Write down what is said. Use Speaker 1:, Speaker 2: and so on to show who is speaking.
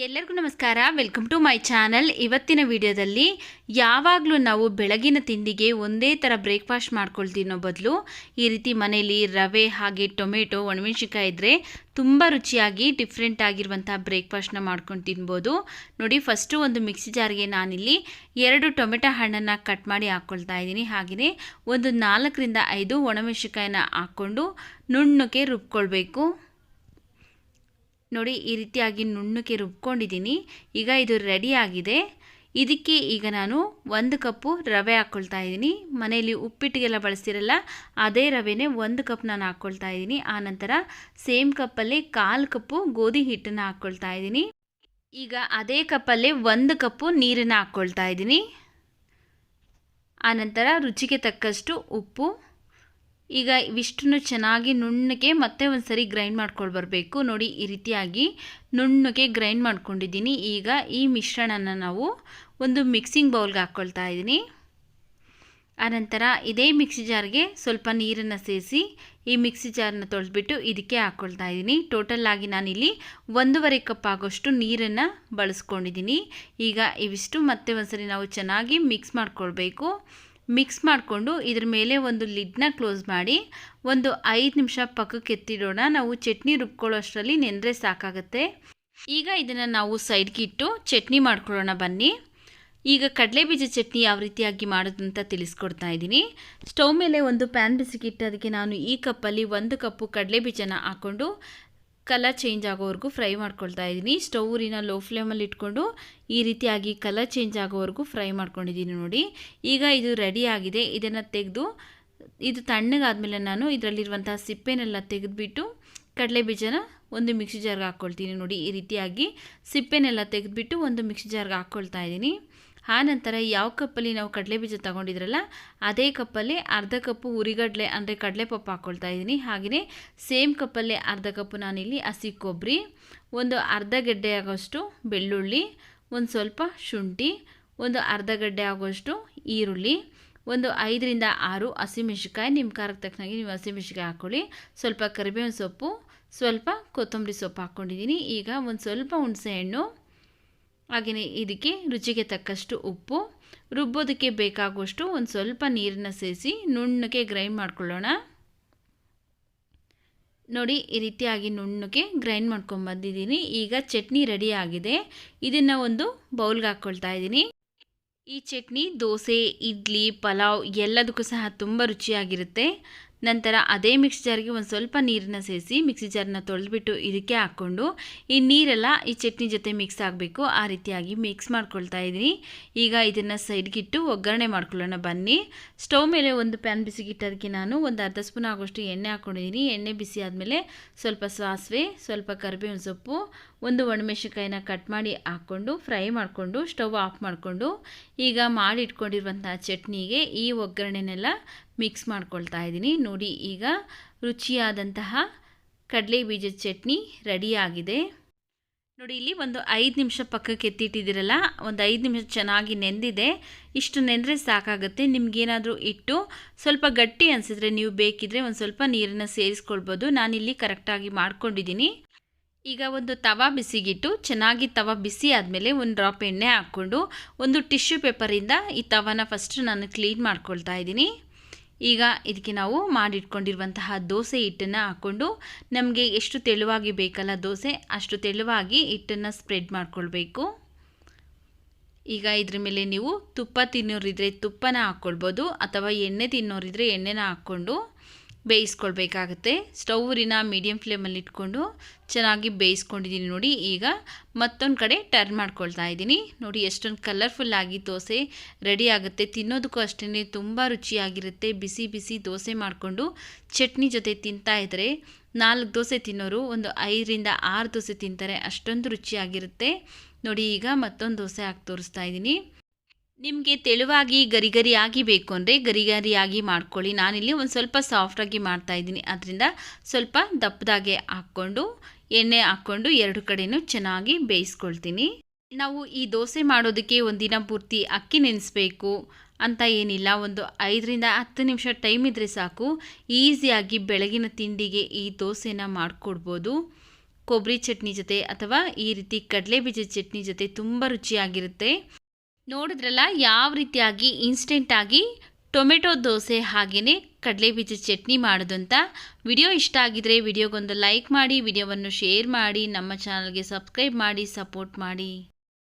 Speaker 1: ಎಲ್ಲರಿಗೂ ನಮಸ್ಕಾರ. Welcome to my channel. ಇವತ್ತಿನ ವಿಡಿಯೋದಲ್ಲಿ ಯಾವಾಗಲೂ ನಾವು ಬೆಳಗಿನ ತಿಂಡಿಗೆ ಒಂದೇ ಥರ ಬ್ರೇಕ್ಫಾಸ್ಟ್ ಮಾಡ್ಕೊಳ್ತೀನೋ ಬದಲು ಈ ರೀತಿ ಮನೇಲಿ ರವೆ ಹಾಗೆ ಟೊಮೆಟೊ ಒಣಮೆಣಸಿನ್ಕಾಯಿ ಇದ್ದರೆ ತುಂಬ ರುಚಿಯಾಗಿ ಡಿಫ್ರೆಂಟ್ ಆಗಿರುವಂಥ ಬ್ರೇಕ್ಫಾಸ್ಟ್ನ ಮಾಡ್ಕೊಂಡು ತಿನ್ಬೋದು. ನೋಡಿ, ಫಸ್ಟು ಒಂದು ಮಿಕ್ಸಿ ಜಾರ್ಗೆ ನಾನಿಲ್ಲಿ 2 ಟೊಮೆಟೊ ಹಣ್ಣನ್ನು ಕಟ್ ಮಾಡಿ ಹಾಕ್ಕೊಳ್ತಾ ಇದ್ದೀನಿ. ಹಾಗೆಯೇ ಒಂದು 4 ರಿಂದ 5 ಒಣಮೆಣಸಿನ್ಕಾಯಿನ ಹಾಕ್ಕೊಂಡು ನುಣ್ಣಗೆ ರುಬ್ಕೊಳ್ಬೇಕು. ನೋಡಿ, ಈ ರೀತಿಯಾಗಿ ನುಣ್ಣಗೆ ರುಬ್ಕೊಂಡಿದ್ದೀನಿ. ಈಗ ಇದು ರೆಡಿ ಆಗಿದೆ. ಇದಕ್ಕೆ ಈಗ ನಾನು 1 ಕಪ್ಪು ರವೆ ಹಾಕ್ಕೊಳ್ತಾ ಇದ್ದೀನಿ. ಮನೆಯಲ್ಲಿ ಉಪ್ಪಿಟ್ಟಿಗೆಲ್ಲ ಬಳಸ್ತಿರಲ್ಲ, ಅದೇ ರವೆನೇ 1 ಕಪ್ ನಾನು ಹಾಕ್ಕೊಳ್ತಾ ಇದ್ದೀನಿ. ಆನಂತರ ಸೇಮ್ ಕಪ್ಪಲ್ಲಿ 1/4 ಕಪ್ಪು ಗೋಧಿ ಹಿಟ್ಟನ್ನು ಹಾಕ್ಕೊಳ್ತಾ ಇದ್ದೀನಿ. ಈಗ ಅದೇ ಕಪ್ಪಲ್ಲೇ 1 ಕಪ್ಪು ನೀರನ್ನು ಹಾಕ್ಕೊಳ್ತಾ ಇದ್ದೀನಿ. ಆನಂತರ ರುಚಿಗೆ ತಕ್ಕಷ್ಟು ಉಪ್ಪು. ಈಗ ಇವಿಷ್ಟನ್ನು ಚೆನ್ನಾಗಿ ನುಣ್ಣಗೆ ಮತ್ತೆ ಒಂದು ಸರಿ ಗ್ರೈಂಡ್ ಮಾಡ್ಕೊಂಡು ಬರಬೇಕು. ನೋಡಿ, ಈ ರೀತಿಯಾಗಿ ನುಣ್ಣಗೆ ಗ್ರೈಂಡ್ ಮಾಡ್ಕೊಂಡಿದ್ದೀನಿ. ಈಗ ಈ ಮಿಶ್ರಣನ ನಾವು ಒಂದು ಮಿಕ್ಸಿಂಗ್ ಬೌಲ್ಗೆ ಹಾಕ್ಕೊಳ್ತಾ ಇದ್ದೀನಿ. ಆನಂತರ ಇದೇ ಮಿಕ್ಸಿ ಜಾರ್ಗೆ ಸ್ವಲ್ಪ ನೀರನ್ನು ಸೇರಿಸಿ ಈ ಮಿಕ್ಸಿ ಜಾರನ್ನ ತೊಳೆದ್ಬಿಟ್ಟು ಇದಕ್ಕೆ ಹಾಕ್ಕೊಳ್ತಾ ಇದ್ದೀನಿ. ಟೋಟಲ್ಲಾಗಿ ನಾನಿಲ್ಲಿ 1.5 ಕಪ್ ಆಗೋಷ್ಟು ನೀರನ್ನು ಬಳಸ್ಕೊಂಡಿದ್ದೀನಿ. ಈಗ ಇವಿಷ್ಟು ಮತ್ತೆ ಒಂದು ಸರಿ ನಾವು ಚೆನ್ನಾಗಿ ಮಿಕ್ಸ್ ಮಾಡ್ಕೊಳ್ಬೇಕು. ಮಿಕ್ಸ್ ಮಾಡಿಕೊಂಡು ಇದ್ರ ಮೇಲೆ ಒಂದು ಲಿಡ್ನ ಕ್ಲೋಸ್ ಮಾಡಿ ಒಂದು 5 ನಿಮಿಷ ಪಕ್ಕಕ್ಕೆ ಎತ್ತಿಡೋಣ. ನಾವು ಚಟ್ನಿ ರುಬ್ಕೊಳ್ಳೋ ಅಷ್ಟರಲ್ಲಿ ನೆಂದರೆ ಸಾಕಾಗುತ್ತೆ. ಈಗ ಇದನ್ನು ನಾವು ಸೈಡ್ಗೆ ಇಟ್ಟು ಚಟ್ನಿ ಮಾಡ್ಕೊಳ್ಳೋಣ ಬನ್ನಿ. ಈಗ ಕಡಲೆಬೀಜ ಚಟ್ನಿ ಯಾವ ರೀತಿಯಾಗಿ ಮಾಡೋದು ಅಂತ ತಿಳಿಸ್ಕೊಡ್ತಾ ಇದ್ದೀನಿ. ಸ್ಟವ್ ಮೇಲೆ ಒಂದು ಪ್ಯಾನ್ ಬಿಸಿಗಿಟ್ಟು ಅದಕ್ಕೆ ನಾನು ಈ ಕಪ್ಪಲ್ಲಿ 1 ಕಪ್ಪು ಕಡಲೆಬೀಜನ ಹಾಕ್ಕೊಂಡು ಕಲರ್ ಚೇಂಜ್ ಆಗೋವರೆಗೂ ಫ್ರೈ ಮಾಡ್ಕೊಳ್ತಾ ಇದ್ದೀನಿ. ಸ್ಟವ್ ಊರಿನ ಲೋ ಫ್ಲೇಮಲ್ಲಿ ಇಟ್ಕೊಂಡು ಈ ರೀತಿಯಾಗಿ ಕಲರ್ ಚೇಂಜ್ ಆಗೋವರೆಗೂ ಫ್ರೈ ಮಾಡ್ಕೊಂಡಿದ್ದೀನಿ. ನೋಡಿ, ಈಗ ಇದು ರೆಡಿ ಆಗಿದೆ. ಇದನ್ನು ತೆಗೆದು ಇದು ತಣ್ಣಗಾದ್ಮೇಲೆ ನಾನು ಇದರಲ್ಲಿರುವಂಥ ಸಿಪ್ಪೆನೆಲ್ಲ ತೆಗೆದುಬಿಟ್ಟು ಕಡಲೆಬೀಜನ ಒಂದು ಮಿಕ್ಸಿ ಜಾರ್ಗೆ ಹಾಕ್ಕೊಳ್ತೀನಿ. ನೋಡಿ, ಈ ರೀತಿಯಾಗಿ ಸಿಪ್ಪೆನೆಲ್ಲ ತೆಗೆದುಬಿಟ್ಟು ಒಂದು ಮಿಕ್ಸಿ ಜಾರ್ಗೆ ಹಾಕ್ಕೊಳ್ತಾ ಇದ್ದೀನಿ. ಆನಂತರ ಯಾವ ಕಪ್ಪಲ್ಲಿ ನಾವು ಕಡಲೆಬೀಜ ತೊಗೊಂಡಿದ್ರಲ್ಲ ಅದೇ ಕಪ್ಪಲ್ಲಿ 1/2 ಕಪ್ಪು ಹುರಿಗಡಲೆ ಅಂದರೆ ಕಡಲೆಪಪ್ಪು ಹಾಕ್ಕೊಳ್ತಾ ಇದ್ದೀನಿ. ಹಾಗೆಯೇ ಸೇಮ್ ಕಪ್ಪಲ್ಲೇ 1/2 ಕಪ್ಪು ನಾನಿಲ್ಲಿ ಹಸಿ ಕೊಬ್ಬರಿ, ಒಂದು ಅರ್ಧ ಗೆಡ್ಡೆ ಆಗೋಷ್ಟು ಬೆಳ್ಳುಳ್ಳಿ, ಒಂದು ಸ್ವಲ್ಪ ಶುಂಠಿ, ಒಂದು ಅರ್ಧ ಗಡ್ಡೆ ಆಗೋಷ್ಟು ಈರುಳ್ಳಿ, ಒಂದು 5 ರಿಂದ 6 ಹಸಿಮೆಣಸಿನ್ಕಾಯಿ, ನಿಮ್ಮ ಖಾರಕ್ಕೆ ತಕ್ಕನಾಗಿ ನೀವು ಹಸಿಮೆಣಸಿನ್ಕಾಯಿ ಹಾಕ್ಕೊಳ್ಳಿ, ಸ್ವಲ್ಪ ಕರಿಬೇವಿನ ಸೊಪ್ಪು, ಸ್ವಲ್ಪ ಕೊತ್ತಂಬರಿ ಸೊಪ್ಪು ಹಾಕ್ಕೊಂಡಿದ್ದೀನಿ. ಈಗ ಒಂದು ಸ್ವಲ್ಪ ಹುಣಸೆಹಣ್ಣು, ಹಾಗೆಯೇ ಇದಕ್ಕೆ ರುಚಿಗೆ ತಕ್ಕಷ್ಟು ಉಪ್ಪು, ರುಬ್ಬೋದಕ್ಕೆ ಬೇಕಾಗುವಷ್ಟು ಒಂದು ಸ್ವಲ್ಪ ನೀರನ್ನು ಸೇರಿಸಿ ನುಣ್ಣಗೆ ಗ್ರೈಂಡ್ ಮಾಡ್ಕೊಳ್ಳೋಣ. ನೋಡಿ, ಈ ರೀತಿಯಾಗಿ ನುಣ್ಣಗೆ ಗ್ರೈಂಡ್ ಮಾಡ್ಕೊಂಬಂದಿದ್ದೀನಿ. ಈಗ ಚಟ್ನಿ ರೆಡಿ ಆಗಿದೆ. ಇದನ್ನು ಒಂದು ಬೌಲ್ಗೆ ಹಾಕ್ಕೊಳ್ತಾ ಇದ್ದೀನಿ. ಈ ಚಟ್ನಿ ದೋಸೆ, ಇಡ್ಲಿ, ಪಲಾವ್ ಎಲ್ಲದಕ್ಕೂ ಸಹ ತುಂಬ ರುಚಿಯಾಗಿರುತ್ತೆ. ನಂತರ ಅದೇ ಮಿಕ್ಸಿ ಜಾರ್ಗೆ ಒಂದು ಸ್ವಲ್ಪ ನೀರನ್ನು ಸೇರಿಸಿ ಮಿಕ್ಸಿ ಜಾರನ್ನ ತೊಳೆದ್ಬಿಟ್ಟು ಇದಕ್ಕೆ ಹಾಕ್ಕೊಂಡು ಈ ನೀರೆಲ್ಲ ಈ ಚಟ್ನಿ ಜೊತೆ ಮಿಕ್ಸ್ ಆಗಬೇಕು. ಆ ರೀತಿಯಾಗಿ ಮಿಕ್ಸ್ ಮಾಡ್ಕೊಳ್ತಾ ಇದ್ದೀನಿ. ಈಗ ಇದನ್ನು ಸೈಡ್ಗಿಟ್ಟು ಒಗ್ಗರಣೆ ಮಾಡ್ಕೊಳ್ಳೋಣ ಬನ್ನಿ. ಸ್ಟವ್ ಮೇಲೆ ಒಂದು ಪ್ಯಾನ್ ಬಿಸಿಗಿಟ್ಟು ಅದಕ್ಕೆ ನಾನು ಒಂದು ಅರ್ಧ ಸ್ಪೂನ್ ಆಗೋಷ್ಟು ಎಣ್ಣೆ ಹಾಕ್ಕೊಂಡಿದ್ದೀನಿ. ಎಣ್ಣೆ ಬಿಸಿ ಆದಮೇಲೆ ಸ್ವಲ್ಪ ಸಾಸಿವೆ, ಸ್ವಲ್ಪ ಕರಿಬೇವಿನ ಸೊಪ್ಪು, ಒಂದು ಒಣಮೆಣಸಿನ್ಕಾಯಿನ ಕಟ್ ಮಾಡಿ ಹಾಕ್ಕೊಂಡು ಫ್ರೈ ಮಾಡಿಕೊಂಡು ಸ್ಟವ್ ಆಫ್ ಮಾಡಿಕೊಂಡು ಈಗ ಮಾಡಿ ಇಟ್ಕೊಂಡಿರುವಂಥ ಚಟ್ನಿಗೆ ಈ ಒಗ್ಗರಣೆನೆಲ್ಲ ಮಿಕ್ಸ್ ಮಾಡ್ಕೊಳ್ತಾ ಇದ್ದೀನಿ. ನೋಡಿ, ಈಗ ರುಚಿಯಾದಂತಹ ಕಡಲೆ ಬೀಜದ ಚಟ್ನಿ ರೆಡಿಯಾಗಿದೆ. ನೋಡಿ, ಇಲ್ಲಿ ಒಂದು 5 ನಿಮಿಷ ಪಕ್ಕಕ್ಕೆ ಎತ್ತಿಟ್ಟಿದ್ದೀರಲ್ಲ, ಒಂದು 5 ನಿಮಿಷ ಚೆನ್ನಾಗಿ ನೆಂದಿದೆ. ಇಷ್ಟು ನೆಂದರೆ ಸಾಕಾಗುತ್ತೆ. ನಿಮಗೇನಾದರೂ ಇಟ್ಟು ಸ್ವಲ್ಪ ಗಟ್ಟಿ ಅನಿಸಿದ್ರೆ ನೀವು ಬೇಕಿದ್ರೆ ಒಂದು ಸ್ವಲ್ಪ ನೀರನ್ನು ಸೇರಿಸ್ಕೊಳ್ಬೋದು. ನಾನಿಲ್ಲಿ ಕರೆಕ್ಟಾಗಿ ಮಾಡ್ಕೊಂಡಿದ್ದೀನಿ. ಈಗ ಒಂದು ತವಾ ಬಿಸಿಗಿಟ್ಟು ಚೆನ್ನಾಗಿ ತವಾ ಬಿಸಿ ಆದಮೇಲೆ ಒಂದು ಡ್ರಾಪ್ ಎಣ್ಣೆ ಹಾಕ್ಕೊಂಡು ಒಂದು ಟಿಶ್ಯೂ ಪೇಪರಿಂದ ಈ ತವಾನ ಫಸ್ಟ್ ನಾನು ಕ್ಲೀನ್ ಮಾಡ್ಕೊಳ್ತಾ ಇದ್ದೀನಿ. ಈಗ ಇದಕ್ಕೆ ನಾವು ಮಾಡಿಟ್ಕೊಂಡಿರುವಂತಹ ದೋಸೆ ಹಿಟ್ಟನ್ನು ಹಾಕ್ಕೊಂಡು ನಮಗೆ ಎಷ್ಟು ತೆಳುವಾಗಿ ಬೇಕಲ್ಲ ದೋಸೆ, ಅಷ್ಟು ತೆಳುವಾಗಿ ಹಿಟ್ಟನ್ನು ಸ್ಪ್ರೆಡ್ ಮಾಡ್ಕೊಳ್ಬೇಕು. ಈಗ ಇದ್ರ ಮೇಲೆ ನೀವು ತುಪ್ಪ ತಿನ್ನೋರಿದ್ರೆ ತುಪ್ಪನ ಹಾಕ್ಕೊಳ್ಬೋದು, ಅಥವಾ ಎಣ್ಣೆ ತಿನ್ನೋರಿದ್ರೆ ಎಣ್ಣೆನ ಹಾಕ್ಕೊಂಡು ಬೇಯಿಸ್ಕೊಳ್ಬೇಕಾಗತ್ತೆ. ಸ್ಟವ್ ಊರಿನ ಮೀಡಿಯಮ್ ಫ್ಲೇಮಲ್ಲಿ ಇಟ್ಕೊಂಡು ಚೆನ್ನಾಗಿ ಬೇಯಿಸ್ಕೊಂಡಿದ್ದೀನಿ. ನೋಡಿ, ಈಗ ಮತ್ತೊಂದು ಕಡೆ ಟರ್ನ್ ಮಾಡ್ಕೊಳ್ತಾ ಇದ್ದೀನಿ. ನೋಡಿ, ಎಷ್ಟೊಂದು ಕಲರ್ಫುಲ್ಲಾಗಿ ದೋಸೆ ರೆಡಿ ಆಗುತ್ತೆ. ತಿನ್ನೋದಕ್ಕೂ ಅಷ್ಟೇ ತುಂಬ ರುಚಿಯಾಗಿರುತ್ತೆ. ಬಿಸಿ ಬಿಸಿ ದೋಸೆ ಮಾಡಿಕೊಂಡು ಚಟ್ನಿ ಜೊತೆ ತಿಂತಾಯಿದ್ರೆ 4 ದೋಸೆ ತಿನ್ನೋರು ಒಂದು 5 ರಿಂದ 6 ದೋಸೆ ತಿಂತಾರೆ, ಅಷ್ಟೊಂದು ರುಚಿಯಾಗಿರುತ್ತೆ. ನೋಡಿ, ಈಗ ಮತ್ತೊಂದು ದೋಸೆ ಹಾಕಿ ತೋರಿಸ್ತಾ ಇದ್ದೀನಿ. ನಿಮಗೆ ತೆಳುವಾಗಿ ಗರಿಗರಿಯಾಗಿ ಬೇಕು ಅಂದರೆ ಗರಿಗರಿಯಾಗಿ ಮಾಡ್ಕೊಳ್ಳಿ. ನಾನಿಲ್ಲಿ ಒಂದು ಸ್ವಲ್ಪ ಸಾಫ್ಟಾಗಿ ಮಾಡ್ತಾಯಿದ್ದೀನಿ. ಅದರಿಂದ ಸ್ವಲ್ಪ ದಪ್ಪದಾಗೆ ಹಾಕ್ಕೊಂಡು ಎಣ್ಣೆ ಹಾಕ್ಕೊಂಡು 2 ಕಡೆಯೂ ಚೆನ್ನಾಗಿ ಬೇಯಿಸ್ಕೊಳ್ತೀನಿ. ನಾವು ಈ ದೋಸೆ ಮಾಡೋದಕ್ಕೆ ಒಂದಿನ ಪೂರ್ತಿ ಅಕ್ಕಿ ನೆನೆಸಬೇಕು ಅಂತ ಏನಿಲ್ಲ. ಒಂದು 5 ರಿಂದ 10 ನಿಮಿಷ ಟೈಮ್ ಇದ್ದರೆ ಸಾಕು. ಈಸಿಯಾಗಿ ಬೆಳಗಿನ ತಿಂಡಿಗೆ ಈ ದೋಸೆನ ಮಾಡಿಕೊಡ್ಬೋದು. ಕೊಬ್ಬರಿ ಚಟ್ನಿ ಜೊತೆ ಅಥವಾ ಈ ರೀತಿ ಕಡಲೆ ಬೀಜದ ಚಟ್ನಿ ಜೊತೆ ತುಂಬ ರುಚಿಯಾಗಿರುತ್ತೆ. ನೋಡಿದ್ರಲ್ಲ ಯಾವ ರೀತಿಯಾಗಿ ಇನ್ಸ್ಟೆಂಟಾಗಿ ಟೊಮೆಟೊ ದೋಸೆ ಹಾಗೆಯೇ ಕಡಲೆ ಬೀಜದ ಚಟ್ನಿ ಮಾಡೋದು ಅಂತ. ವಿಡಿಯೋ ಇಷ್ಟ ಆಗಿದ್ರೆ ವಿಡಿಯೋಗೊಂದು ಲೈಕ್ ಮಾಡಿ, ವಿಡಿಯೋವನ್ನು ಶೇರ್ ಮಾಡಿ, ನಮ್ಮ ಚಾನಲ್ಗೆ ಸಬ್ಸ್ಕ್ರೈಬ್ ಮಾಡಿ ಸಪೋರ್ಟ್ ಮಾಡಿ.